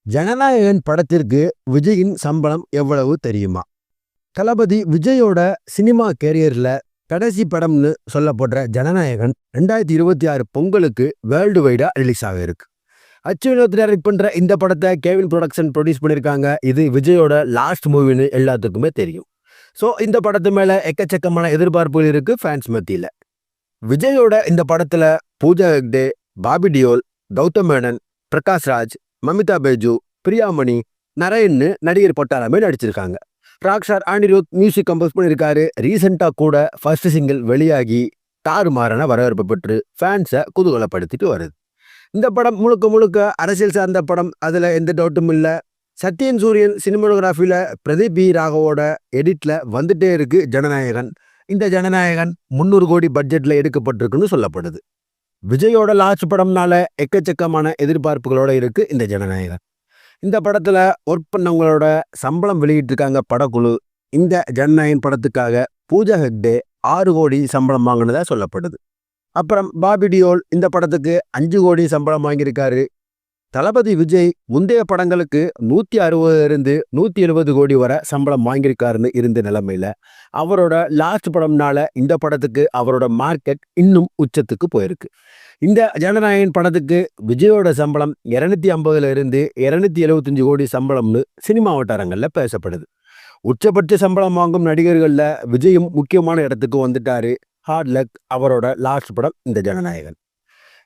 ஜனநாயகன் படத்திற்கு விஜயின் சம்பளம் எவ்வளவு தெரியுமா? தளபதி விஜயோட சினிமா கேரியர்ல கடைசி படம்னு சொல்லப்படுற ஜனநாயகன் 2026 பொங்கலுக்கு வேர்ல்டு வைடா ரிலீஸ் ஆக இருக்கு. அச்சுவினோத் டைரக்ட் பண்ற இந்த படத்தை கேவின் ப்ரொடக்ஷன் ப்ரொடியூஸ் பண்ணியிருக்காங்க. இது விஜயோட லாஸ்ட் மூவின்னு எல்லாத்துக்குமே தெரியும். ஸோ இந்த படத்து மேல எக்கச்சக்கமான எதிர்பார்ப்புகள் இருக்கு ஃபேன்ஸ் மத்தியில. விஜயோட இந்த படத்துல பூஜா ஹெக்டே, பாபி டியோல், கௌதம் மேனன், பிரகாஷ் ராஜ், மமிதா பைஜு, பிரியாமணி, நரேன்னு நடிகர் பட்டாளமே நடிச்சிருக்காங்க. ராக்ஸ்டார் அனிருத் மியூசிக் கம்போஸ் பண்ணியிருக்காரு. ரீசெண்டாக கூட ஃபர்ஸ்ட் சிங்கிள் வெளியாகி தாறுமாறான வரவேற்பு பெற்று ஃபேன்ஸை குதூகலப்படுத்திட்டு வருது. இந்த படம் முழுக்க முழுக்க அரசியல் சார்ந்த படம், அதில் எந்த டவுட்டும் இல்லை. சத்யன் சூரியன் சினிமோகிராஃபியில் பிரதீப் பி ராகவோட எடிட்டில் வந்துட்டே இருக்கு ஜனநாயகன். இந்த ஜனநாயகன் 300 கோடி பட்ஜெட்டில் எடுக்கப்பட்டிருக்குன்னு சொல்லப்படுது. விஜயோட லாஸ்ட் படம்னால எக்கச்சக்கமான எதிர்பார்ப்புகளோட இருக்கு இந்த ஜனநாயகன். இந்த படத்துல ஒர்க் பண்ணவங்களோட சம்பளம் வெளியிட்டிருக்காங்க படக்குழு. இந்த ஜனநாயகன் படத்துக்காக பூஜா ஹெக்டே 6 கோடி சம்பளம் வாங்கினதா சொல்லப்படுது. அப்புறம் பாபி டியோல் இந்த படத்துக்கு 5 கோடி சம்பளம் வாங்கியிருக்காரு. தளபதி விஜய் முந்தைய படங்களுக்கு 160 170 கோடி வரை சம்பளம் வாங்கியிருக்காருன்னு இருந்த நிலைமையில அவரோட லாஸ்ட் படம்னால இந்த படத்துக்கு அவரோட மார்க்கெட் இன்னும் உச்சத்துக்கு போயிருக்கு. இந்த ஜனநாயகன் படத்துக்கு விஜயோட சம்பளம் 250 275 கோடி சம்பளம்னு சினிமா வட்டாரங்கள்ல பேசப்படுது. உச்சபட்ச சம்பளம் வாங்கும் நடிகர்கள்ல விஜயும் முக்கியமான இடத்துக்கு வந்துட்டாரு. ஹார்ட் லக் அவரோட லாஸ்ட் படம் இந்த ஜனநாயகன்.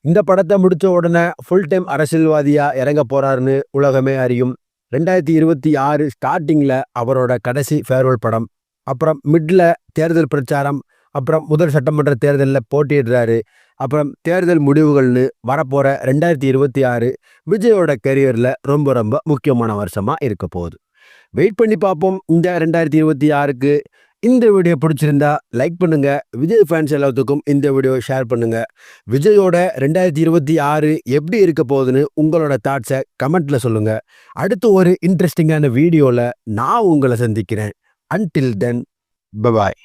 இந்த படத்தை முடிச்ச உடனே ஃபுல் டைம் அரசியல்வாதியா இறங்க போறாருன்னு உலகமே அறியும். 2026 ஸ்டார்டிங்ல அவரோட கடைசி ஃபேர்வெல் படம், அப்புறம் மிட்ல தேர்தல் பிரச்சாரம், அப்புறம் முதல் சட்டமன்ற தேர்தலில் போட்டியிடுறாரு. அப்புறம் தேர்தல் முடிவுகள்னு வரப்போற 2026 விஜயோட கெரியர்ல ரொம்ப ரொம்ப முக்கியமான வருஷமா இருக்க போகுது. வெயிட் பண்ணி பார்ப்போம். இந்த 2026க்கு இந்த வீடியோ பிடிச்சிருந்தா லைக் பண்ணுங்க. விஜய் ஃபேன்ஸ் எல்லாத்துக்கும் இந்த வீடியோ ஷேர் பண்ணுங்க. விஜயோட 2026 எப்படி இருக்க போகுதுன்னு உங்களோட தாட்ஸை கமெண்ட்ல சொல்லுங்க. அடுத்து ஒரு இன்ட்ரெஸ்டிங்கான வீடியோல நான் உங்களை சந்திக்கிறேன். Until then, bye bye.